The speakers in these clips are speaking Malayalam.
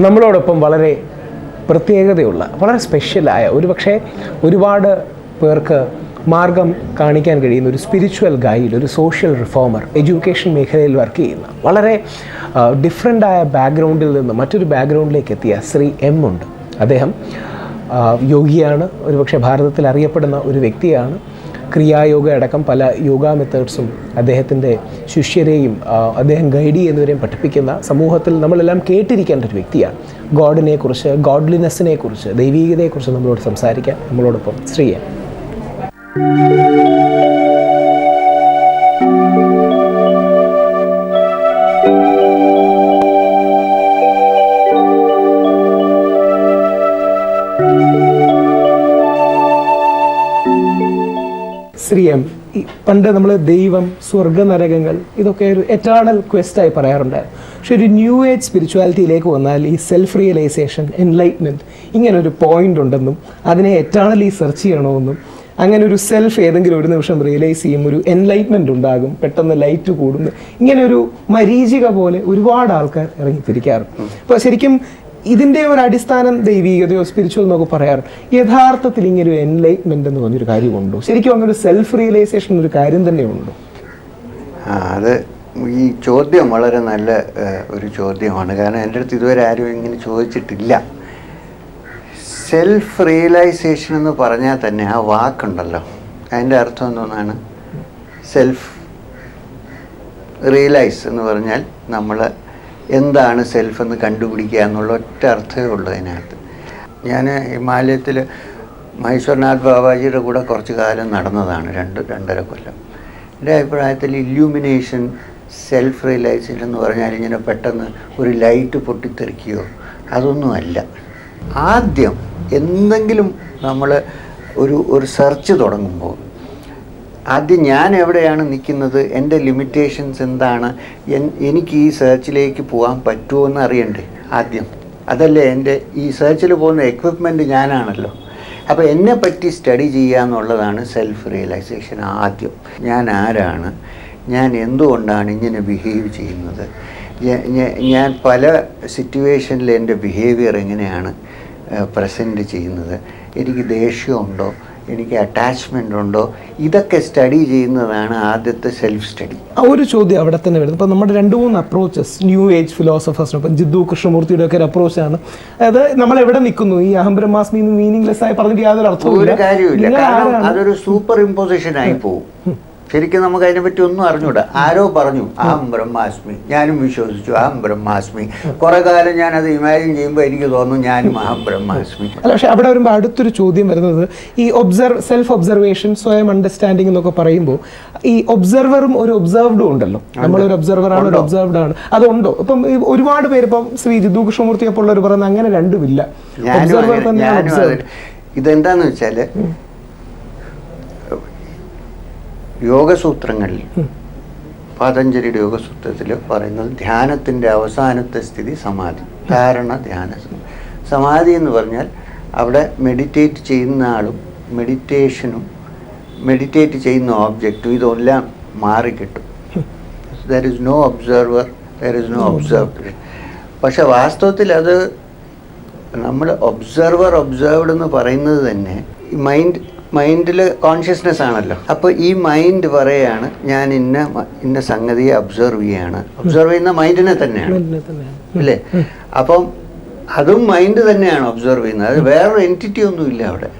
നമ്മളോടൊപ്പം വളരെ പ്രത്യേകതയുള്ള, വളരെ സ്പെഷ്യലായ, ഒരുപക്ഷെ ഒരുപാട് പേർക്ക് മാർഗം കാണിക്കാൻ കഴിയുന്ന ഒരു സ്പിരിച്വൽ ഗൈഡ്, ഒരു സോഷ്യൽ റിഫോമർ, എഡ്യൂക്കേഷൻ മേഖലയിൽ വർക്ക് ചെയ്യുന്ന, വളരെ ഡിഫറെൻ്റായ ബാക്ക്ഗ്രൗണ്ടിൽ നിന്ന് മറ്റൊരു ബാക്ക്ഗ്രൗണ്ടിലേക്ക് എത്തിയ ശ്രീ എം ഉണ്ട്. അദ്ദേഹം യോഗിയാണ്, ഒരുപക്ഷെ ഭാരതത്തിൽ അറിയപ്പെടുന്ന ഒരു വ്യക്തിയാണ്. ക്രിയായോഗ അടക്കം പല യോഗ മെത്തേഡ്സും അദ്ദേഹത്തിൻ്റെ ശിഷ്യരെയും അദ്ദേഹം ഗൈഡ് ചെയ്യുന്നവരെയും പഠിപ്പിക്കുന്ന, സമൂഹത്തിൽ നമ്മളെല്ലാം കേട്ടിരിക്കേണ്ട ഒരു വ്യക്തിയാണ്. ഗോഡിനെക്കുറിച്ച്, ഗോഡ്ലിനെസ്സിനെക്കുറിച്ച്, ദൈവീകതയെക്കുറിച്ച് നമ്മളോട് സംസാരിക്കാൻ നമ്മളോടൊപ്പം ശ്രീ എം. ശ്രീ എം, പണ്ട് നമ്മൾ ദൈവം, സ്വർഗനരകങ്ങൾ, ഇതൊക്കെ ഒരു എറ്റേണൽ ക്വസ്റ്റായി പറയാറുണ്ടായിരുന്നു. പക്ഷെ ഒരു ന്യൂ ഏജ് സ്പിരിച്വാലിറ്റിയിലേക്ക് വന്നാൽ ഈ സെൽഫ് റിയലൈസേഷൻ, എൻലൈറ്റ്മെൻറ്റ്, ഇങ്ങനൊരു പോയിന്റ് ഉണ്ടെന്നും അതിനെ എറ്റേണലി സെർച്ച് ചെയ്യണമെന്നും, അങ്ങനെ ഒരു സെൽഫ് ഏതെങ്കിലും ഒരു നിമിഷം റിയലൈസ് ചെയ്യും, ഒരു എൻലൈറ്റ്മെൻറ്റ് ഉണ്ടാകും, പെട്ടെന്ന് ലൈറ്റ് കൂടുന്നു, ഇങ്ങനെ ഒരു മരീചിക പോലെ ഒരുപാട് ആൾക്കാർ ഇറങ്ങിത്തിരിക്കാറുണ്ട്. അപ്പോൾ ശരിക്കും ഇതിൻ്റെ ഒരു അടിസ്ഥാനം ദൈവീകതയോ സ്പിരിച്വൽ എന്നൊക്കെ പറയാറ്. യഥാർത്ഥത്തിൽ ഇങ്ങനെ ഒരു എൻലൈറ്റ്മെന്റ് എന്ന് പറഞ്ഞൊരു കാര്യമുണ്ടോ? ശരിക്കും അങ്ങനെ ഒരു സെൽഫ് റിയലൈസേഷൻ ഒരു കാര്യം തന്നെ ഉണ്ടോ? അത് ഈ ചോദ്യം വളരെ നല്ല ഒരു ചോദ്യമാണ്. കാരണം എൻ്റെ അടുത്ത് ഇതുവരെ ആരും ഇങ്ങനെ ചോദിച്ചിട്ടില്ല. സെൽഫ് റിയലൈസേഷൻ എന്ന് പറഞ്ഞാൽ തന്നെ ആ വാക്കുണ്ടല്ലോ, അതിൻ്റെ അർത്ഥം എന്തോന്നാണ്? സെൽഫ് റിയലൈസ് എന്ന് പറഞ്ഞാൽ നമ്മൾ എന്താണ് സെൽഫ് എന്ന് കണ്ടുപിടിക്കുക എന്നുള്ള ഒറ്റ അർത്ഥമേ ഉള്ളൂ അതിനകത്ത്. ഞാൻ ഹിമാലയത്തിൽ മഹേശ്വർനാഥ് ബാബാജിയുടെ കൂടെ കുറച്ച് കാലം നടന്നതാണ്, 2-2.5 കൊല്ലം. എൻ്റെ അഭിപ്രായത്തിൽ ഇല്യൂമിനേഷൻ, സെൽഫ് റിയലൈസേഷൻ എന്ന് പറഞ്ഞാൽ ഇങ്ങനെ പെട്ടെന്ന് ഒരു ലൈറ്റ് പൊട്ടിത്തെറിക്കുകയോ അതൊന്നുമല്ല. ആദ്യം എന്തെങ്കിലും നമ്മൾ ഒരു സെർച്ച് തുടങ്ങുമ്പോൾ ആദ്യം ഞാൻ എവിടെയാണ് നിൽക്കുന്നത്, എൻ്റെ ലിമിറ്റേഷൻസ് എന്താണ്, എനിക്ക് ഈ സെർച്ചിലേക്ക് പോകാൻ പറ്റുമോ എന്ന് അറിയണ്ടേ ആദ്യം. അതല്ലേ എൻ്റെ ഈ സെർച്ചിൽ പോകുന്ന എക്വിപ്മെൻറ്റ് ഞാനാണല്ലോ. അപ്പോൾ എന്നെ പറ്റി സ്റ്റഡി ചെയ്യുക എന്നുള്ളതാണ് സെൽഫ് റിയലൈസേഷൻ. ആദ്യം ഞാൻ ആരാണ്, ഞാൻ എന്തുകൊണ്ടാണ് ഇങ്ങനെ ബിഹേവ് ചെയ്യുന്നത്, ഞാൻ പല സിറ്റുവേഷനിൽ എൻ്റെ ബിഹേവിയർ എങ്ങനെയാണ് പ്രസൻറ്റ് ചെയ്യുന്നത്, എനിക്ക് ദേഷ്യമുണ്ടോ, എനിക്ക് അറ്റാച്ച്മെൻ്റ് ഉണ്ടോ, ഇതൊക്കെ സ്റ്റഡി ചെയ്യുന്നതാണ് ആദ്യത്തെ സെൽഫ് സ്റ്റഡി. ഒരു ചോദ്യം അവിടെ തന്നെ വരുന്നത്, ഇപ്പം നമ്മുടെ 2-3 അപ്രോച്ചസ് ന്യൂ ഏജ് ഫിലോസഫേഴ്സിന്, ഇപ്പം ജിദ്ദു കൃഷ്ണമൂർത്തിയുടെ ഒക്കെ ഒരു അപ്രോച്ചാണ്. അതായത് നമ്മൾ എവിടെ നിൽക്കുന്നു, ഈ അഹം ബ്രഹ്മാസ്മി മീനിങ്ലെസ് ആയി പറഞ്ഞിട്ട് യാതൊരു അർത്ഥവും ഒരു കാര്യമില്ല. കാരണം അതൊരു സൂപ്പർ ഇമ്പോസിഷൻ ആയി പോകും. ശരിക്കും നമുക്ക് അതിനെപ്പറ്റി ഒന്നും അറിഞ്ഞൂടാ. ആരോ പറഞ്ഞു അഹം ബ്രഹ്മാസ്മി, ഞാനും വിശ്വസിച്ചു അഹം ബ്രഹ്മാസ്മി. കുറെ കാലം ഞാനത് ഇമാജിൻ ചെയ്യുമ്പോൾ എനിക്ക് തോന്നുന്നു ഞാനും അഹം ബ്രഹ്മാസ്മി. അല്ല, പക്ഷെ അവിടെ വരുമ്പോൾ അടുത്തൊരു ചോദ്യം വരുന്നത്, ഈ സെൽഫ് ഒബ്സർവേഷൻ, സ്വയം അണ്ടർസ്റ്റാൻഡിങ് എന്നൊക്കെ പറയുമ്പോൾ ഈ ഒബ്സർവറും ഒരു ഒബ്സർവ്ഡും ഉണ്ടല്ലോ. നമ്മളൊരു ഒബ്സർവറാണ്, ഒരു ഒബ്സർവ്ഡ് ആണ്, അതുണ്ടോ? ഇപ്പം ഒരുപാട് പേര്, ഇപ്പം ശ്രീ ജിദ്ദു കൃഷ്ണമൂർത്തിയെ പോലുള്ളവർ പറയുന്നത് അങ്ങനെ രണ്ടുമില്ല, ഒബ്സർവർ തന്നെയാണ്. ഇതെന്താന്ന് വെച്ചാല് യോഗസൂത്രങ്ങളിൽ, പതഞ്ജലിയുടെ യോഗസൂത്രത്തിൽ പറയുന്നത് ധ്യാനത്തിൻ്റെ അവസാനത്തെ സ്ഥിതി സമാധി, ധാരണ, ധ്യാന. സമാധി എന്ന് പറഞ്ഞാൽ അവിടെ മെഡിറ്റേറ്റ് ചെയ്യുന്ന ആളും മെഡിറ്റേഷനും മെഡിറ്റേറ്റ് ചെയ്യുന്ന ഓബ്ജക്റ്റും ഇതെല്ലാം മാറിക്കിട്ടും. There is no observer, there is no observed. പക്ഷെ വാസ്തവത്തിൽ അത് നമ്മൾ ഒബ്സർവ്ഡ് എന്ന് പറയുന്നത് തന്നെ ഈ മൈൻഡിൽ കോൺഷ്യസ്നെസ് ആണല്ലോ. അപ്പോൾ ഈ മൈൻഡ് പറയാണ് ഞാൻ ഇന്ന സംഗതിയെ ഒബ്സർവ് ചെയ്യാണ്. ഒബ്സർവ് ചെയ്യുന്ന മൈൻഡിനെ തന്നെയാണ് അല്ലേ? അപ്പം അതും മൈൻഡ് തന്നെയാണ് ഒബ്സർവ് ചെയ്യുന്നത്. അത് വേറൊരു എൻറ്റിറ്റി ഒന്നും ഇല്ല അവിടെ.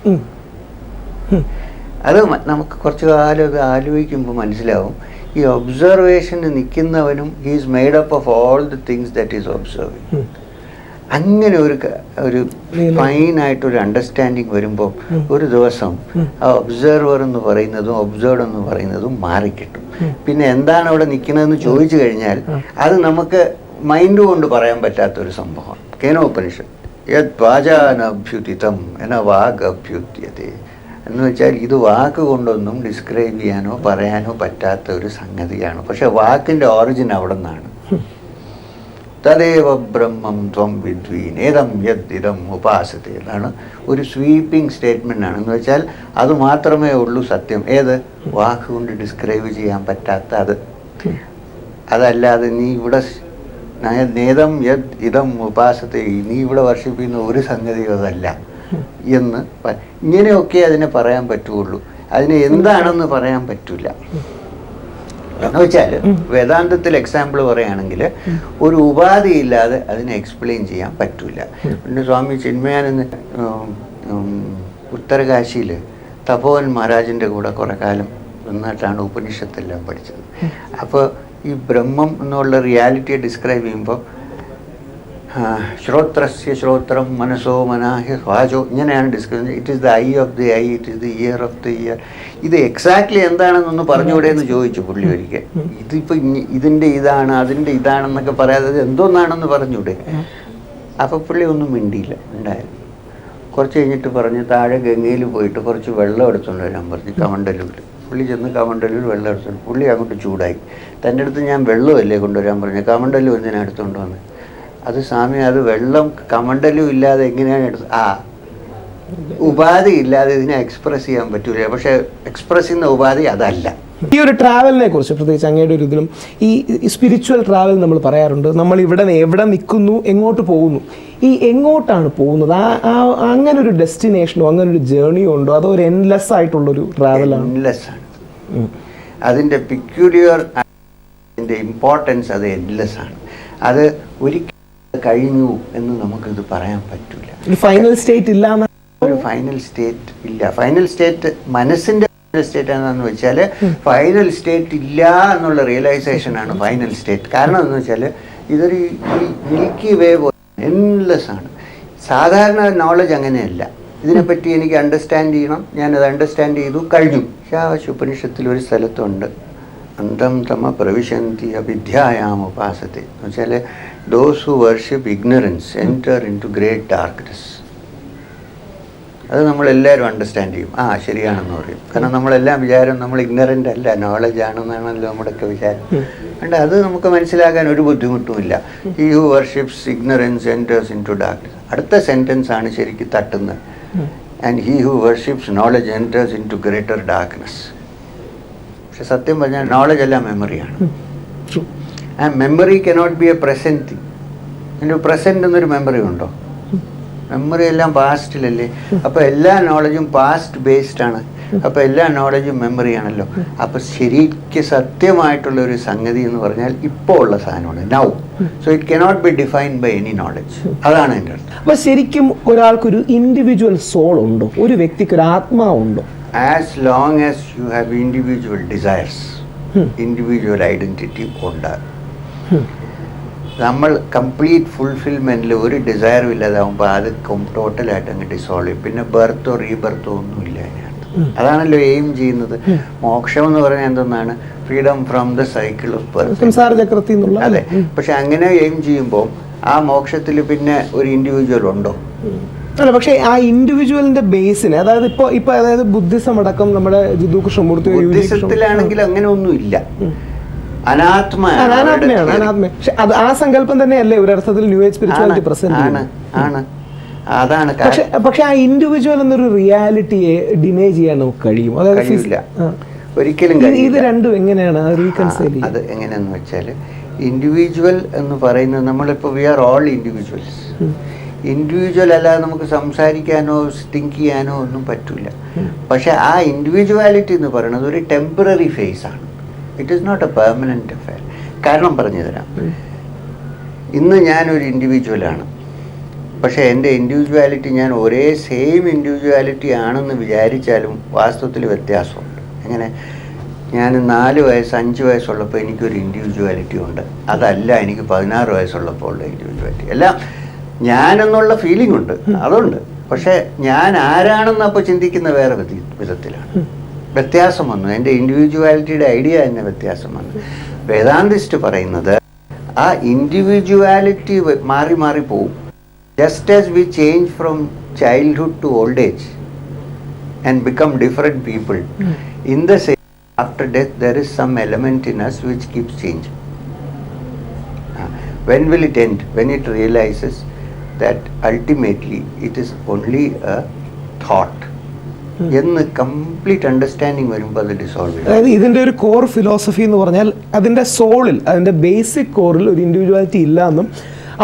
അത് നമുക്ക് കുറച്ചു കാലം അത് ആലോചിക്കുമ്പോൾ മനസ്സിലാവും. ഈ ഒബ്സർവേഷന് നിൽക്കുന്നവനും he's made up of all the things that is observing. അങ്ങനെ ഒരു ഫൈനായിട്ടൊരു അണ്ടർസ്റ്റാൻഡിങ് വരുമ്പോൾ ഒരു ദിവസം ആ ഒബ്സർവർ എന്ന് പറയുന്നതും ഒബ്സർവ്ഡ് എന്ന് പറയുന്നതും മാറിക്കിട്ടും. പിന്നെ എന്താണ് അവിടെ നിൽക്കുന്നതെന്ന് ചോദിച്ചു കഴിഞ്ഞാൽ അത് നമുക്ക് മൈൻഡ് കൊണ്ട് പറയാൻ പറ്റാത്തൊരു സംഭവമാണ്. കേനോപനിഷത്ത് യത് വാചാനഭ്യുതിതം എന്ന വാഗ് അഭ്യുത്യതേ എന്ന് വെച്ചാൽ ഇത് വാക്ക് കൊണ്ടൊന്നും ഡിസ്ക്രൈബ് ചെയ്യാനോ പറയാനോ പറ്റാത്ത ഒരു സംഗതിയാണ്. പക്ഷെ വാക്കിൻ്റെ ഓറിജിൻ അവിടെ നിന്നാണ്. തദേവ ബ്രഹ്മം ത്വം വിദ്വീൻ ഏതം യദ്ദിദം ഉപാസത്തെ എന്നാണ് ഒരു സ്വീപ്പിംഗ് സ്റ്റേറ്റ്മെൻ്റ് ആണ്. എന്ന് വെച്ചാൽ അത് മാത്രമേ ഉള്ളൂ സത്യം. ഏത്? വാക്കുകൊണ്ട് ഡിസ്ക്രൈബ് ചെയ്യാൻ പറ്റാത്ത അത്. അതല്ലാതെ നീ ഇവിടെ നേതം യത് ഇതം ഉപാസത്തെ, നീ ഇവിടെ വർഷിപ്പിക്കുന്ന ഒരു സംഗതിയും അതല്ല എന്ന് ഇങ്ങനെയൊക്കെ അതിനെ പറയാൻ പറ്റുള്ളൂ. അതിന് എന്താണെന്ന് പറയാൻ പറ്റില്ല. എന്ന് വെച്ചാൽ വേദാന്തത്തിൽ എക്സാമ്പിൾ പറയുകയാണെങ്കിൽ ഒരു ഉപാധിയില്ലാതെ അതിനെ എക്സ്പ്ലെയിൻ ചെയ്യാൻ പറ്റില്ല. പിന്നെ സ്വാമി ചിന്മയാനന്ദ ഉത്തരകാശിയിൽ തപോവൻ മഹാരാജിൻ്റെ കൂടെ കുറേ കാലം നിന്നിട്ടാണ് ഉപനിഷത്തെല്ലാം പഠിച്ചത്. അപ്പോൾ ഈ ബ്രഹ്മം എന്നുള്ള റിയാലിറ്റിയെ ഡിസ്ക്രൈബ് ചെയ്യുമ്പോൾ ശ്രോത്രസ്യ ശ്രോത്രം മനസ്സോ മനാഹ്യ സ്വാചോ ഇങ്ങനെയാണ് ഡിസ്ക്രൈബ് ചെയ്യുന്നത്. It is the I of the I, it is the year of the year. ഇത് എക്സാക്ട്ലി എന്താണെന്നൊന്ന് പറഞ്ഞുകൂടെ എന്ന് ചോദിച്ചു പുള്ളി ഒരിക്കൽ. ഇതിപ്പോൾ ഇതിൻ്റെ ഇതാണ് അതിൻ്റെ ഇതാണെന്നൊക്കെ പറയാതെ എന്തോന്നാണെന്ന് പറഞ്ഞൂടെ. അപ്പോൾ പുള്ളി ഒന്നും മിണ്ടിയില്ല, ഉണ്ടായിരുന്നു. കുറച്ച് കഴിഞ്ഞിട്ട് പറഞ്ഞ് താഴെ ഗംഗയിൽ പോയിട്ട് കുറച്ച് വെള്ളം എടുത്തുകൊണ്ട് വരാൻ പറഞ്ഞു കമണ്ടല്ലൂരിൽ. പുള്ളി ചെന്ന് കമണ്ടല്ലൂർ വെള്ളം എടുത്തോണ്ട് പുള്ളി അങ്ങോട്ട് ചൂടായി. തൻ്റെ അടുത്ത് ഞാൻ വെള്ളമല്ലേ കൊണ്ടുവരാൻ പറഞ്ഞു, കമണ്ടല്ലൂർ എന്തിനാണ് എടുത്തുകൊണ്ട് വന്നത്? അത് സ്വാമി അത് വെള്ളം കമണ്ടലും ഇല്ലാതെ എങ്ങനെയാണ് ഉപാധി ഇല്ലാതെ ഇതിനെ എക്സ്പ്രസ് ചെയ്യാൻ പറ്റൂല. പക്ഷെ എക്സ്പ്രസ് ചെയ്യുന്ന ഉപാധി അതല്ല. ഈ ഒരു ട്രാവലിനെ കുറിച്ച് പ്രത്യേകിച്ച് അങ്ങയുടെ ഒരു ഇതിലും ഈ സ്പിരിച്വൽ ട്രാവൽ നമ്മൾ പറയാറുണ്ട്. നമ്മൾ ഇവിടെ എവിടെ നിൽക്കുന്നു, എങ്ങോട്ട് പോകുന്നു, ഈ എങ്ങോട്ടാണ് പോകുന്നത്, അങ്ങനെ ഒരു ഡെസ്റ്റിനേഷനോ അങ്ങനെ ഒരു ജേർണിയോ ഉണ്ടോ, അതോ ഒരു എൻലെസ് ആയിട്ടുള്ളൊരു ട്രാവലാണ്? എൻലെസ് ആണ്. അതിൻ്റെ പിക്യൂലിയർ ഇമ്പോർട്ടൻസ് അത് എൻലെസ് ആണ്. അത് ഒരിക്കലും കഴിഞ്ഞു എന്ന് നമുക്കിത് പറയാൻ പറ്റില്ല. ഫൈനൽ സ്റ്റേറ്റ് ഇല്ല, ഒരു ഫൈനൽ സ്റ്റേറ്റ് ഇല്ല. ഫൈനൽ സ്റ്റേറ്റ് മനസ്സിന്റെ സ്റ്റേറ്റ് എന്താണെന്ന് വെച്ചാൽ ഫൈനൽ സ്റ്റേറ്റ് ഇല്ല എന്നുള്ള റിയലൈസേഷൻ ആണ് ഫൈനൽ സ്റ്റേറ്റ്. കാരണം എന്ന് വെച്ചാൽ ഇതൊരു മിൽക്കി വേ പോലെ എൻലെസ് ആണ്. സാധാരണ നോളജ് അങ്ങനെയല്ല. ഇതിനെപ്പറ്റി എനിക്ക് അണ്ടർസ്റ്റാൻഡ് ചെയ്യണം, ഞാനത് അണ്ടർസ്റ്റാൻഡ് ചെയ്തു, കഴിഞ്ഞു. ഉപനിഷത്തിൽ ഒരു സ്ഥലത്തുണ്ട് അന്തം തമ പ്രവിശന്തി അവിദ്യായാം ഉപാസത്തെ എന്ന് വെച്ചാൽ those who worship ignorance enter into great darkness. അത് നമ്മളെല്ലാവരും അണ്ടർസ്റ്റാൻഡ് ചെയ്യും, ശരിയാണെന്ന് പറയും. കാരണം നമ്മളെല്ലാം വിചാരം നമ്മൾ ഇഗ്നറൻ്റ് അല്ല, നോളജ് ആണെന്നാണല്ലോ നമ്മുടെയൊക്കെ വിചാരം. അതുകൊണ്ട് അത് നമുക്ക് മനസ്സിലാക്കാൻ ഒരു ബുദ്ധിമുട്ടുമില്ല. he who worships ignorance enters into darkness. അടുത്ത സെൻറ്റൻസ് ആണ് ശരിക്കും തട്ടുന്നത്. and he who worships knowledge enters into greater darkness. പക്ഷെ സത്യം പറഞ്ഞാൽ നോളജ് എല്ലാം മെമ്മറിയാണ്. And memory cannot be a present thing. അതിൻ്റെ പ്രസൻറ്റ് എന്നൊരു മെമ്മറി ഉണ്ടോ? മെമ്മറി എല്ലാം പാസ്റ്റിലല്ലേ. അപ്പോൾ എല്ലാ നോളജും പാസ്റ്റ് ബേസ്ഡ് ആണ്. അപ്പോൾ എല്ലാ നോളജും മെമ്മറിയാണല്ലോ. അപ്പോൾ ശരിക്കും സത്യമായിട്ടുള്ള ഒരു സംഗതി എന്ന് പറഞ്ഞാൽ ഇപ്പോൾ ഉള്ള സാധനമാണ് now. So it cannot be defined by any knowledge. അതാണ് എൻ്റെ അർത്ഥം. അപ്പോൾ ശരിക്കും ഒരാൾക്കൊരു ഇൻഡിവിജ്വൽ സോൾ ഉണ്ടോ? ഒരു വ്യക്തിക്ക് ഒരു ആത്മാവുണ്ടോ? As long as you have individual desires, individual identity ഉണ്ടാകും. നമ്മൾ കംപ്ലീറ്റ് ഫുൾഫിൽമെൻറ്റിൽ ഒരു ഡിസയറും ഇല്ലാതാവുമ്പോൾ അത് ടോട്ടലായിട്ട് അങ്ങ് ഡിസോൾവ് ചെയ്യും. പിന്നെ ബർത്തോ റീബർത്തോ ഒന്നുമില്ല അതിനകത്ത്. അതാണല്ലോ എയിം ചെയ്യുന്നത്. മോക്ഷം എന്ന് പറഞ്ഞാൽ എന്തെന്നാണ്? Freedom from the cycle of birth. അതെ. പക്ഷെ അങ്ങനെ എയിം ചെയ്യുമ്പോൾ ആ മോക്ഷത്തിൽ പിന്നെ ഒരു ഇൻഡിവിജ്വൽ ഉണ്ടോ? അല്ല, പക്ഷേ ആ ഇൻഡിവിജ്വലിന്റെ ബേസിന്, അതായത് ഇപ്പൊ അതായത് ബുദ്ധിസം അടക്കം നമ്മുടെ ജിതു കൃഷ്ണമൂർത്തി ബുദ്ധിസത്തിലാണെങ്കിൽ അങ്ങനെ ഒന്നുമില്ല. അനാത്മയാണ്. അത് ആ സങ്കല്പം തന്നെയല്ലേ ഒരർത്ഥത്തിൽ ന്യൂ ഏജ് സ്പിരിച്വാലിറ്റി പ്രസന്റ് ആണ്. അതാണ്. പക്ഷെ ആ ഇൻഡിവിജ്വൽ എന്നൊരു റിയാലിറ്റിയെ ഡിനേ ചെയ്യാൻ നമുക്ക് കഴിയും? അതായത് ഒരിക്കലും ഇത് രണ്ടും എങ്ങനെയാണ് റീകൺസൈൽ? അത് എങ്ങനെയാന്ന് വെച്ചാൽ ഇൻഡിവിജ്വൽ എന്ന് പറയുന്നത് നമ്മളിപ്പോൾ we are all individuals. Individual അല്ലാതെ നമുക്ക് സംസാരിക്കാനോ തിങ്ക് ചെയ്യാനോ ഒന്നും പറ്റില്ല. പക്ഷെ ആ ഇൻഡിവിജ്വാലിറ്റി എന്ന് പറയുന്നത് ഒരു ടെമ്പററി ഫേസ് ആണ്. It is not a permanent affair. കാരണം പറഞ്ഞു തരാം. ഇന്ന് ഞാനൊരു ഇൻഡിവിജ്വലാണ്. പക്ഷേ എൻ്റെ ഇൻഡിവിജ്വാലിറ്റി ഞാൻ ഒരേ സെയിം ഇൻഡിവിജ്വാലിറ്റി ആണെന്ന് വിചാരിച്ചാലും വാസ്തവത്തിൽ വ്യത്യാസമുണ്ട്. എങ്ങനെ? ഞാൻ 4 വയസ്സ് 5 വയസ്സുള്ളപ്പോൾ എനിക്കൊരു ഇൻഡിവിജ്വാലിറ്റി ഉണ്ട്. അതല്ല എനിക്ക് 16 വയസ്സുള്ളപ്പോൾ ഉള്ള ഇൻഡിവിജ്വാലിറ്റി. എല്ലാം ഞാനെന്നുള്ള ഫീലിംഗ് ഉണ്ട്, അതുണ്ട്. പക്ഷേ ഞാൻ ആരാണെന്ന് അപ്പോൾ ചിന്തിക്കുന്ന വേറെ വിധത്തിലാണ്. വ്യത്യാസം വന്നു. എൻ്റെ ഇൻഡിവിജ്വാലിറ്റിയുടെ ഐഡിയ തന്നെ വ്യത്യാസം വന്നു. വേദാന്തിസ്റ്റ് പറയുന്നത് ആ ഇൻഡിവിജ്വാലിറ്റി മാറി മാറി പോവും. Just as we change from childhood to old age and become different people, in the same after death there is some element in us which keeps changing. When will it end? When it realizes that ultimately it is only a thought. എന്ന് കംപ്ലീറ്റ് അണ്ടർസ്റ്റാൻഡിങ് വരുമ്പോൾ അത് ഡിസോൾവ് ചെയ്യും. അതായത് ഇതിന്റെ ഒരു കോർ ഫിലോസഫി എന്ന് പറഞ്ഞാൽ അതിന്റെ സോളിൽ, അതിന്റെ ബേസിക് കോറിൽ ഒരു ഇൻഡിവിജ്വാലിറ്റി ഇല്ല എന്നും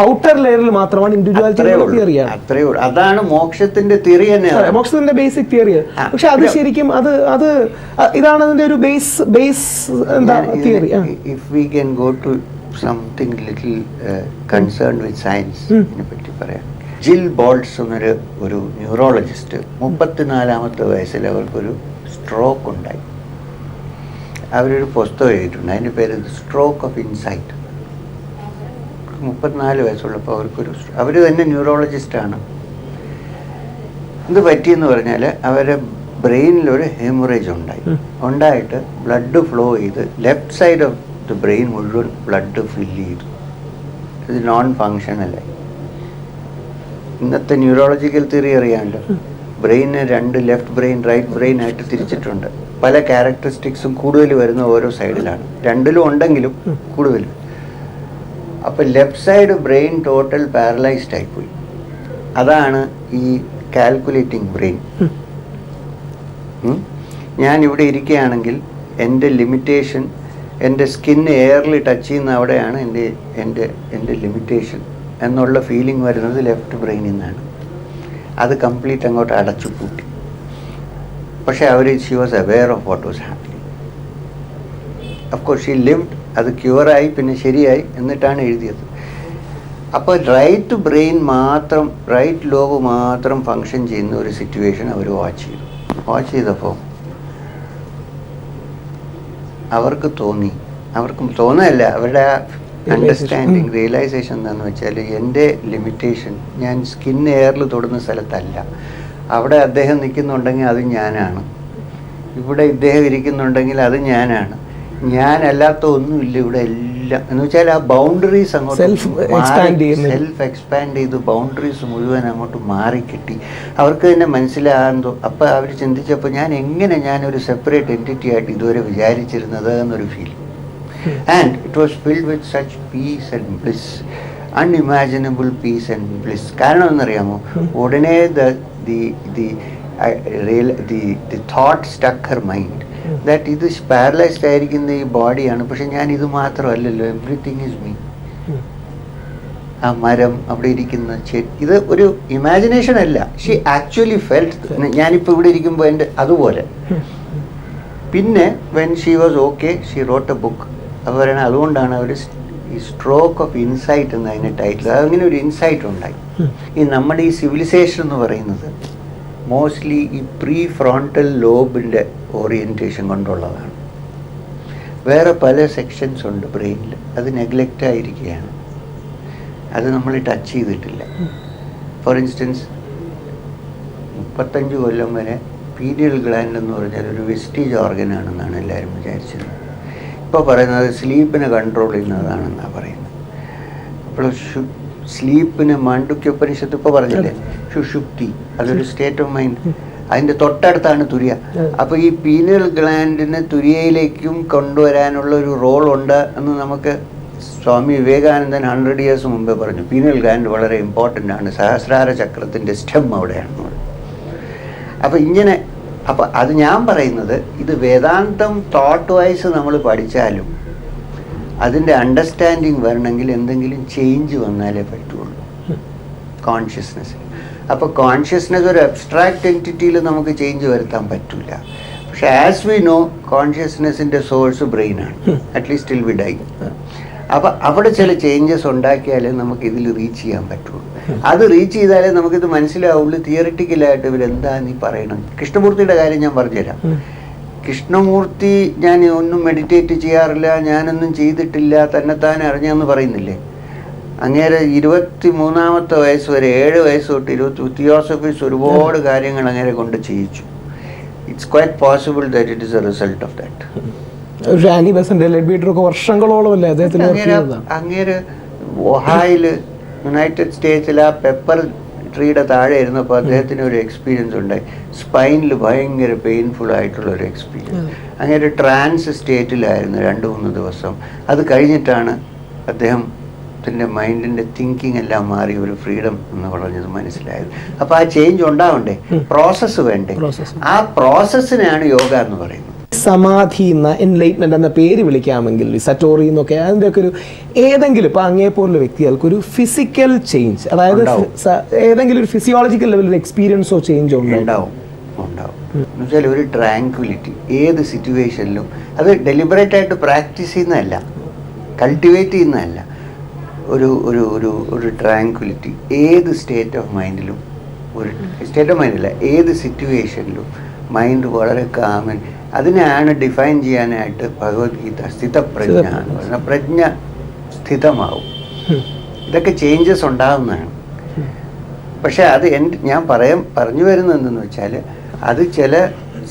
ഔട്ടർ ലെയറിൽ മാത്രമാണ് ഇൻഡിവിജ്വാലിറ്റി തിയറിയാണ്. അത്രേ ഉള്ളൂ. അതാണ് മോക്ഷത്തിന്റെ തിയറി തന്നെയാണ്, മോക്ഷത്തിന്റെ ബേസിക് തിയറി. പക്ഷെ അത് ശരിക്കും അത് ഇതാണ് അതിന്റെ ഒരു ബേസ് എന്താ theory. If we can go to something little concern with science പറ്റി പറയാം. ജിൽ ബോൾട്സ് എന്നൊരു ന്യൂറോളജിസ്റ്റ് 34-ാമത്തെ വയസ്സിൽ അവർക്കൊരു സ്ട്രോക്ക് ഉണ്ടായി. അവരൊരു പുസ്തകം എഴുതിയിട്ടുണ്ട്, അതിൻ്റെ പേര് സ്ട്രോക്ക് ഓഫ് ഇൻസൈറ്റ്. 34 വയസ്സുള്ളപ്പോൾ അവർ തന്നെ ന്യൂറോളജിസ്റ്റാണ്. ഇത് പറ്റിയെന്ന് പറഞ്ഞാൽ അവരെ ബ്രെയിനിലൊരു ഹെമറേജ് ഉണ്ടായിട്ട് ബ്ലഡ് ഫ്ലോ ചെയ്ത് left side of the brain മുഴുവൻ ബ്ലഡ് ഫില്ല് ചെയ്തു. ഇത് നോൺ ഫങ്ഷനലായി. ഇന്നത്തെ ന്യൂറോളജിക്കൽ തിയറി അറിയാമല്ലോ, ബ്രെയിന് 2 ലെഫ്റ്റ് ബ്രെയിൻ റൈറ്റ് ബ്രെയിൻ ആയിട്ട് തിരിച്ചിട്ടുണ്ട്. പല ക്യാരക്ടറിസ്റ്റിക്സും കൂടുതൽ വരുന്ന ഓരോ സൈഡിലാണ്, 2ലും ഉണ്ടെങ്കിലും കൂടുതലും. അപ്പോൾ left side brain total paralysed ആയിപ്പോയി. അതാണ് ഈ കാൽക്കുലേറ്റിംഗ് ബ്രെയിൻ. ഞാൻ ഇവിടെ ഇരിക്കുകയാണെങ്കിൽ എൻ്റെ ലിമിറ്റേഷൻ, എൻ്റെ സ്കിൻ എയറിൽ ടച്ച് ചെയ്യുന്ന അവിടെയാണ് എൻ്റെ ലിമിറ്റേഷൻ എന്നുള്ള ഫീലിംഗ് വരുന്നത് ലെഫ്റ്റ് ബ്രെയിനിൽ നിന്നാണ്. അത് കംപ്ലീറ്റ് അങ്ങോട്ട് അടച്ചു പൂട്ടി. പക്ഷേ she was aware of what was happening. Of course she lived. അത് ക്യൂറായി, പിന്നെ ശരിയായി, എന്നിട്ടാണ് എഴുതിയത്. അപ്പോൾ റൈറ്റ് ബ്രെയിൻ മാത്രം, റൈറ്റ് ലോബ് മാത്രം ഫങ്ഷൻ ചെയ്യുന്ന ഒരു സിറ്റുവേഷൻ അവർ വാച്ച് ചെയ്തപ്പോൾ അവർക്ക് തോന്നല്ല, അവരുടെ അണ്ടർസ്റ്റാൻഡിങ്, റിയലൈസേഷൻ എന്താണെന്ന് വെച്ചാൽ, എൻ്റെ ലിമിറ്റേഷൻ ഞാൻ സ്കിൻ എയറിൽ തൊടുന്ന സ്ഥലത്തല്ല. അവിടെ അദ്ദേഹം നിൽക്കുന്നുണ്ടെങ്കിൽ അത് ഞാനാണ്, ഇവിടെ ഇദ്ദേഹം ഇരിക്കുന്നുണ്ടെങ്കിൽ അത് ഞാനാണ്, ഞാനല്ലാത്ത ഒന്നുമില്ല ഇവിടെ എല്ലാം എന്ന് വെച്ചാൽ ആ ബൗണ്ടറീസ് അങ്ങോട്ട് സെൽഫ് എക്സ്പാൻഡ് ചെയ്ത് ബൗണ്ടറീസ് മുഴുവൻ അങ്ങോട്ട് മാറിക്കിട്ടി. അവർക്ക് തന്നെ മനസ്സിലാകുന്നു. അപ്പോൾ അവർ ചിന്തിച്ചപ്പോൾ ഞാനൊരു സെപ്പറേറ്റ് എൻറ്റിറ്റി ആയിട്ട് ഇതുവരെ വിചാരിച്ചിരുന്നത് എന്നൊരു feel. And it was filled with such peace and bliss, unimaginable peace and bliss. കാരണം എന്നറിയാമോ, ഉടനെ the thought struck her mind that ഇത് പാരലൈസ്ഡ് ആയിരിക്കുന്ന ഈ ബോഡിയാണ്, പക്ഷെ ഞാൻ ഇത് മാത്രമല്ലല്ലോ, എവ്രിതിങ് ഈസ് മീ. ആ മരം, അവിടെ ഇരിക്കുന്ന ഇത് ഒരു ഇമാജിനേഷൻ അല്ല, ഷീ ആക്ച്വലി ഫെൽറ്റ്. ഞാനിപ്പോൾ ഇവിടെ ഇരിക്കുമ്പോൾ എൻ്റെ അതുപോലെ. പിന്നെ when she was okay, she wrote a book. അപ്പോൾ പറയണത് അതുകൊണ്ടാണ് അവർ ഈ സ്ട്രോക്ക് ഓഫ് ഇൻസൈറ്റ് എന്ന് അതിൻ്റെ ടൈറ്റിൽ. അതങ്ങനെ ഒരു ഇൻസൈറ്റ് ഉണ്ടായി. ഈ നമ്മുടെ ഈ സിവിലൈസേഷൻ എന്ന് പറയുന്നത് മോസ്റ്റ്ലി ഈ പ്രീ ഫ്രോണ്ടൽ ലോബിൻ്റെ ഓറിയൻറ്റേഷൻ കൊണ്ടുള്ളതാണ്. വേറെ പല സെക്ഷൻസ് ഉണ്ട് ബ്രെയിനിൽ, അത് നെഗ്ലക്റ്റ് ആയിരിക്കുകയാണ്, അത് നമ്മൾ ടച്ച് ചെയ്തിട്ടില്ല. ഫോർ ഇൻസ്റ്റൻസ് 35 കൊല്ലം വരെ പീനിയൽ ഗ്ലാൻഡ് എന്ന് പറഞ്ഞാൽ ഒരു വെസ്റ്റീജ് ഓർഗനാണെന്നാണ് എല്ലാവരും വിചാരിച്ചത്. ഇപ്പോൾ പറയുന്നത് സ്ലീപ്പിനെ കൺട്രോൾ ചെയ്യുന്നതാണെന്നാണ് പറയുന്നത്. അപ്പോൾ സ്ലീപ്പിന് മാണ്ഡുക്യോപനിഷത്ത് ഇപ്പോൾ പറഞ്ഞില്ലേ, സുഷുപ്തി, അതൊരു സ്റ്റേറ്റ് ഓഫ് മൈൻഡ്. അതിൻ്റെ തൊട്ടടുത്താണ് തുര്യ. അപ്പോൾ ഈ പീനിയൽ ഗ്ലാൻഡിനെ തുര്യയിലേക്കും കൊണ്ടുവരാനുള്ള ഒരു റോളുണ്ട് എന്ന് നമുക്ക് സ്വാമി വിവേകാനന്ദൻ 100 years മുമ്പേ പറഞ്ഞു. പീനിയൽ ഗ്ലാൻഡ് വളരെ ഇമ്പോർട്ടൻ്റ് ആണ്, സഹസ്രാര ചക്രത്തിൻ്റെ സ്റ്റെം അവിടെയാണ്. അപ്പോൾ അത് ഞാൻ പറയുന്നത്, ഇത് വേദാന്തം തോട്ട് വൈസ് നമ്മൾ പഠിച്ചാലും അതിൻ്റെ അണ്ടർസ്റ്റാൻഡിങ് വരണമെങ്കിൽ എന്തെങ്കിലും ചേഞ്ച് വന്നാലേ പറ്റുള്ളൂ കോൺഷ്യസ്നെസ്സിൽ. അപ്പോൾ കോൺഷ്യസ്നെസ് ഒരു അബ്സ്ട്രാക്റ്റ് എൻറ്റിറ്റിയിൽ നമുക്ക് ചേഞ്ച് വരുത്താൻ പറ്റില്ല. പക്ഷെ ആസ് വി നോ, കോൺഷ്യസ്നെസ്സിൻ്റെ സോഴ്സ് ബ്രെയിനാണ്, അറ്റ്ലീസ്റ്റ് ടിൽ വി ഡൈ. അപ്പോൾ അവിടെ ചില ചേഞ്ചസ് ഉണ്ടാക്കിയാലേ നമുക്ക് ഇതിൽ റീച്ച് ചെയ്യാൻ പറ്റുള്ളൂ. അത് റീച്ച് ചെയ്താലേ നമുക്കിത് മനസ്സിലാവുള്ളൂ തിയറിറ്റിക്കലായിട്ട് ഇവരെന്താ നീ പറയണം. കൃഷ്ണമൂർത്തിയുടെ കാര്യം ഞാൻ പറഞ്ഞുതരാം. കൃഷ്ണമൂർത്തി ഞാൻ ഒന്നും മെഡിറ്റേറ്റ് ചെയ്യാറില്ല, ഞാനൊന്നും ചെയ്തിട്ടില്ല, തന്നെത്താനെ അറിഞ്ഞെന്ന് പറയുന്നില്ലേ. അങ്ങേരെ 23-ാമത്തെ വയസ്സ് വരെ, 7 വയസ്സ് തൊട്ട് തിയോസഫീസ് ഒരുപാട് കാര്യങ്ങൾ അങ്ങേരെ കൊണ്ട് ചെയ്യിച്ചു. It's quite possible that it is A result of that. അങ്ങേര് ഒഹായില് യുണൈറ്റഡ് സ്റ്റേറ്റ്സിൽ ആ പെപ്പർ ട്രീയുടെ താഴെ ഇരുന്നപ്പോൾ അദ്ദേഹത്തിന് ഒരു എക്സ്പീരിയൻസ് ഉണ്ടായി. സ്പൈനിൽ ഭയങ്കര പെയിൻഫുൾ ആയിട്ടുള്ള ഒരു എക്സ്പീരിയൻസ്. അങ്ങനെ ട്രാൻസ് സ്റ്റേറ്റിലായിരുന്നു 2-3 ദിവസം. അത് കഴിഞ്ഞിട്ടാണ് അദ്ദേഹം അദ്ദേഹത്തിൻ്റെ മൈൻഡിൻ്റെ തിങ്കിങ് എല്ലാം മാറി ഒരു ഫ്രീഡം എന്ന് പറഞ്ഞത് മനസ്സിലായത്. അപ്പോൾ ആ ചേഞ്ച് ഉണ്ടാവണ്ടേ, പ്രോസസ്സ് വേണ്ടേ, ആ പ്രോസസ്സിനെയാണ് യോഗ എന്ന് പറയുന്നത്. സമാധി എന്ന എൻലൈറ്റ്മെന്റ് എന്ന പേര് വിളിക്കാമെങ്കിൽ സറ്റോറി എന്നൊക്കെ അതിൻ്റെയൊക്കെ ഒരു ഏതെങ്കിലും ഇപ്പോൾ അങ്ങേപ്പോലുള്ള വ്യക്തികൾക്ക് ഒരു ഫിസിക്കൽ ചേഞ്ച്, അതായത് ഏതെങ്കിലും ഒരു ഫിസിയോളജിക്കൽ ലെവലിൽ എക്സ്പീരിയൻസോ ചേഞ്ചോ ഉണ്ടാവും എന്നുവെച്ചാൽ ഒരു ട്രാങ്ക്വിലിറ്റി ഏത് സിറ്റുവേഷനിലും. അത് ഡെലിബറേറ്റ് ആയിട്ട് പ്രാക്ടീസ് ചെയ്യുന്നതല്ല, കൾട്ടിവേറ്റ് ചെയ്യുന്നതല്ല. ഒരു ഒരു ഒരു ഒരു ട്രാങ്ക്വിലിറ്റി ഏത് സ്റ്റേറ്റ് ഓഫ് മൈൻഡിലും, ഒരു സ്റ്റേറ്റ് ഓഫ് മൈൻഡല്ല, ഏത് സിറ്റുവേഷനിലും മൈൻഡ് വളരെ കാമൻ. അതിനെയാണ് ഡിഫൈൻ ചെയ്യാനായിട്ട് ഭഗവത്ഗീത സ്ഥിതപ്രജ്ഞ എന്ന് പറയുന്നത്. പ്രജ്ഞ സ്ഥിതമാവും. ഇതൊക്കെ ചേഞ്ചസ് ഉണ്ടാകുന്നതാണ്. പക്ഷെ അത് ഞാൻ പറഞ്ഞു വരുന്നത് എന്തെന്ന് വെച്ചാൽ അത് ചില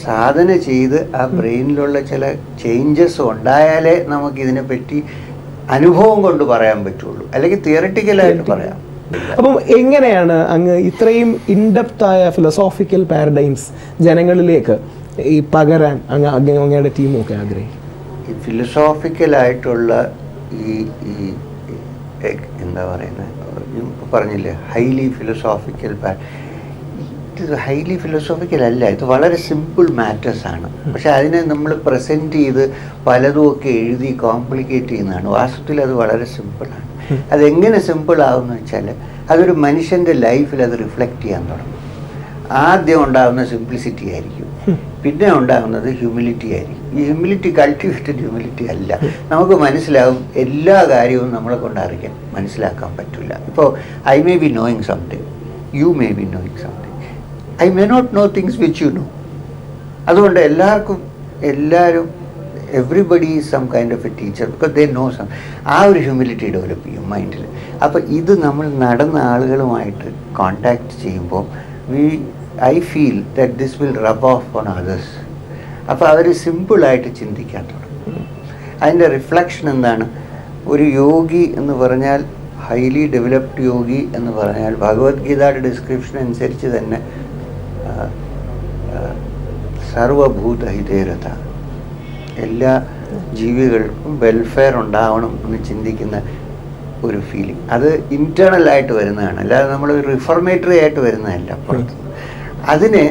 സാധന ചെയ്ത് ആ ബ്രെയിനിലുള്ള ചില ചേഞ്ചസ് ഉണ്ടായാലേ നമുക്കിതിനെപ്പറ്റി അനുഭവം കൊണ്ട് പറയാൻ പറ്റുള്ളൂ, അല്ലെങ്കിൽ തിയററ്റിക്കലായിട്ട് പറയാം. അപ്പം എങ്ങനെയാണ് അങ്ങ് ഇത്രയും ഇൻഡെപ്തായ ഫിലോസോഫിക്കൽ പാരഡൈംസ് ജനങ്ങളിലേക്ക് ഈ പകരാൻ അങ്ങയുടെ ടീമൊക്കെ ആഗ്രഹിക്കും? ഈ ഫിലോസോഫിക്കലായിട്ടുള്ള ഈ എന്താ പറയുന്നത്, പറഞ്ഞില്ലേ ഹൈലി ഫിലോസോഫിക്കൽ, ഇത് ഹൈലി ഫിലോസോഫിക്കൽ അല്ല, ഇത് വളരെ സിമ്പിൾ മാറ്റേഴ്സാണ്. പക്ഷെ അതിനെ നമ്മൾ പ്രസൻറ്റ് ചെയ്ത് പലതുമൊക്കെ എഴുതി കോംപ്ലിക്കേറ്റ് ചെയ്യുന്നതാണ്. വാസ്തവത്തിൽ അത് വളരെ സിമ്പിളാണ്. അതെങ്ങനെ സിമ്പിൾ ആവുമെന്ന് വെച്ചാൽ അതൊരു മനുഷ്യൻ്റെ ലൈഫിൽ അത് റിഫ്ലക്റ്റ് ചെയ്യാൻ തുടങ്ങും. ആദ്യം ഉണ്ടാകുന്ന സിംപ്ലിസിറ്റി ആയിരിക്കും, പിന്നെ ഉണ്ടാകുന്നത് ഹ്യൂമിലിറ്റി ആയിരിക്കും. ഈ ഹ്യൂമിലിറ്റി കൾട്ടിവേറ്റഡ് ഹ്യൂമിലിറ്റി അല്ല. നമുക്ക് മനസ്സിലാവും എല്ലാ കാര്യവും നമ്മളെ കൊണ്ട് മനസ്സിലാക്കാൻ പറ്റില്ല. ഇപ്പോൾ I may be knowing something, you may be knowing something, I may not know things which you know. അതുകൊണ്ട് എല്ലാവരും everybody is some kind of a teacher because they know some. ആ ഒരു ഹ്യൂമിലിറ്റി ഡെവലപ്പ് ചെയ്യും മൈൻഡിൽ. അപ്പോൾ ഇത് നമ്മൾ നടന്ന ആളുകളുമായിട്ട് കോണ്ടാക്ട് ചെയ്യുമ്പോൾ I feel that this will rub of on others. അപ്പോൾ അവർ സിമ്പിളായിട്ട് ചിന്തിക്കാൻ തുടങ്ങും. അതിൻ്റെ റിഫ്ലക്ഷൻ എന്താണ്? ഒരു യോഗി എന്ന് പറഞ്ഞാൽ, ഹൈലി ഡെവലപ്ഡ് യോഗി എന്ന് പറഞ്ഞാൽ ഭഗവത്ഗീതയുടെ ഡിസ്ക്രിപ്ഷൻ അനുസരിച്ച് തന്നെ സർവഭൂത ഹിതേരത, എല്ലാ ജീവികൾക്കും വെൽഫെയർ ഉണ്ടാവണം എന്ന് ചിന്തിക്കുന്ന ഒരു ഫീലിംഗ്. അത് ഇൻറ്റേർണലായിട്ട് വരുന്നതാണ്, അല്ലാതെ നമ്മൾ റിഫോർമേറ്ററി ആയിട്ട് വരുന്നതല്ല പുറത്ത്. അതിനെ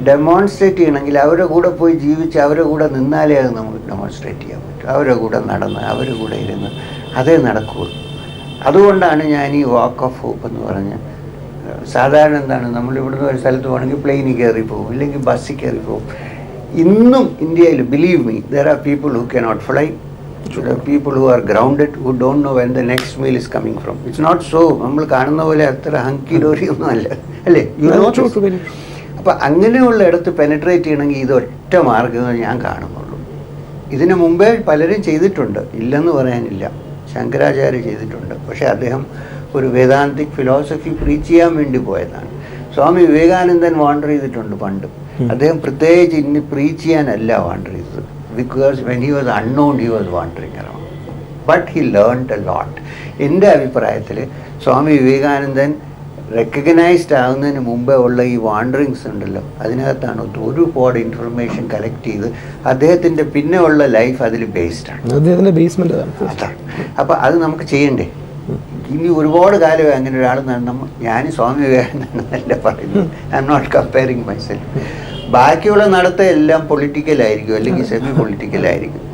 ഡെമോൺസ്ട്രേറ്റ് ചെയ്യണമെങ്കിൽ അവരുടെ കൂടെ പോയി ജീവിച്ച് അവരുടെ കൂടെ നിന്നാലേ അത് നമുക്ക് ഡെമോൺസ്ട്രേറ്റ് ചെയ്യാൻ പറ്റും. അവരുടെ കൂടെ നടന്ന് അവരുടെ കൂടെ ഇരുന്ന് അതേ നടക്കുകയുള്ളൂ. അതുകൊണ്ടാണ് ഞാൻ ഈ വാക്ക് ഓഫ് ഹോപ്പ് എന്ന് പറഞ്ഞ്, സാധാരണ എന്താണ്, നമ്മളിവിടുന്ന് ഒരു സ്ഥലത്ത് പോകണമെങ്കിൽ പ്ലെയിനിൽ കയറി പോകും, ഇല്ലെങ്കിൽ ബസ്സിൽ കയറി പോകും. ഇന്നും ഇന്ത്യയിൽ, believe me, there are people who cannot fly. There are people who are grounded, who don't know when the next meal is coming from. It's not so. നമ്മൾ കാണുന്ന പോലെ അത്ര ഹങ്കി ഡോറി ഒന്നും അല്ല, അല്ലേ? അപ്പം അങ്ങനെയുള്ള ഇടത്ത് പെനട്രേറ്റ് ചെയ്യണമെങ്കിൽ ഇതൊറ്റ മാർഗ്ഗമേ ഞാൻ കാണുന്നുള്ളൂ. ഇതിനു മുമ്പേ പലരും ചെയ്തിട്ടുണ്ട്, ഇല്ലെന്ന് പറയാനില്ല. ശങ്കരാചാര്യ ചെയ്തിട്ടുണ്ട്, പക്ഷേ അദ്ദേഹം ഒരു വേദാന്തിക് ഫിലോസഫി പ്രീച്ച് ചെയ്യാൻ വേണ്ടി പോയതാണ്. സ്വാമി വിവേകാനന്ദൻ വാണ്ടർ ചെയ്തിട്ടുണ്ട് പണ്ട്. അദ്ദേഹം പ്രത്യേകിച്ച് ഇന്ന് പ്രീച്ച് ചെയ്യാനല്ല വാണ്ടർ ചെയ്തത്. Because when he was unknown he was wandering around, but he learned a lot. എൻ്റെ അഭിപ്രായത്തിൽ സ്വാമി വിവേകാനന്ദൻ റെക്കഗ്നൈസ്ഡ് ആകുന്നതിന് മുമ്പേ ഉള്ള ഈ വാണ്ടറിങ്സ് ഉണ്ടല്ലോ, അതിനകത്താണ് ഒരുപാട് ഇൻഫർമേഷൻ കളക്ട് ചെയ്ത് അദ്ദേഹത്തിൻ്റെ പിന്നെ ഉള്ള ലൈഫ് അതിൽ ബേസ്ഡാണ്. അതാണ്. അപ്പോൾ അത് നമുക്ക് ചെയ്യണ്ടേ? ഇനി ഒരുപാട് കാലമേ അങ്ങനെ ഒരാൾ ഞാൻ സ്വാമി വിവേകാനന്ദനല്ല പറയുന്നത്, I am not comparing myself. ബാക്കിയുള്ള നടത്തം എല്ലാം പൊളിറ്റിക്കലായിരിക്കും, അല്ലെങ്കിൽ സെമി പൊളിറ്റിക്കലായിരിക്കും.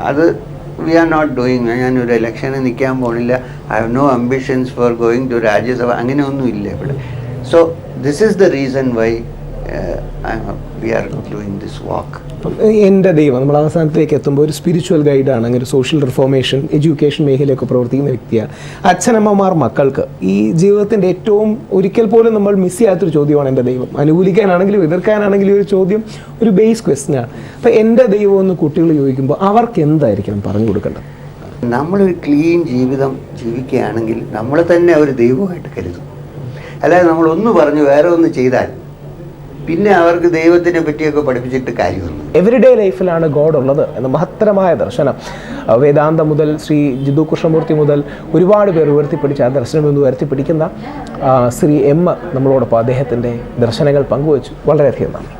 അത് വി ആർ നോട്ട് ഡൂയിങ്. ഞാനൊരു ഇലക്ഷന് നിൽക്കാൻ പോണില്ല, I have no ambitions for going to Rajya Sabha, അങ്ങനെയൊന്നും ഇല്ല ഇവിടെ. So this is the reason why we are doing this walk. എൻ്റെ ദൈവം, നമ്മൾ അവസാനത്തിലേക്ക് എത്തുമ്പോൾ ഒരു സ്പിരിച്വൽ ഗൈഡാണ്, അങ്ങനെ ഒരു സോഷ്യൽ റിഫോർമേഷൻ, എഡ്യൂക്കേഷൻ മേഖലയൊക്കെ പ്രവർത്തിക്കുന്ന വ്യക്തിയാണ്. അച്ഛനമ്മമാർ മക്കൾക്ക് ഈ ജീവിതത്തിൻ്റെ ഏറ്റവും ഒരിക്കൽ പോലും നമ്മൾ മിസ് ചെയ്യാത്തൊരു ചോദ്യമാണ് എൻ്റെ ദൈവം. അനുകൂലിക്കാനാണെങ്കിലും എതിർക്കാനാണെങ്കിലും ഒരു ചോദ്യം, ഒരു ബേസ് ക്വസ്റ്റ്യനാണ്. അപ്പോൾ എൻ്റെ ദൈവം എന്ന് കുട്ടികൾ ചോദിക്കുമ്പോൾ അവർക്ക് എന്തായിരിക്കണം പറഞ്ഞു കൊടുക്കേണ്ടത്? നമ്മളൊരു ക്ലീൻ ജീവിതം ജീവിക്കുകയാണെങ്കിൽ നമ്മളെ തന്നെ ഒരു ദൈവമായിട്ട് കരുതും. അല്ലാതെ നമ്മളൊന്ന് പറഞ്ഞു വേറെ ഒന്ന് ചെയ്താൽ പിന്നെ അവർക്ക് ദൈവത്തിനെ പറ്റിയൊക്കെ പഠിപ്പിച്ചിട്ട് കാര്യമൊന്നും. എവരിഡേ ലൈഫിലാണ് ഗോഡ് ഉള്ളത് എന്ന മഹത്തരമായ ദർശനം വേദാന്തം മുതൽ ശ്രീ ജിതു കൃഷ്ണമൂർത്തി മുതൽ ഒരുപാട് പേർ ഉയർത്തിപ്പിടിച്ച ആ ദർശനം എന്ന് ഉയർത്തിപ്പിടിക്കുന്ന ശ്രീ എം നമ്മളോടൊപ്പം അദ്ദേഹത്തിൻ്റെ ദർശനങ്ങൾ പങ്കുവച്ചു. വളരെയധികം നന്ദി.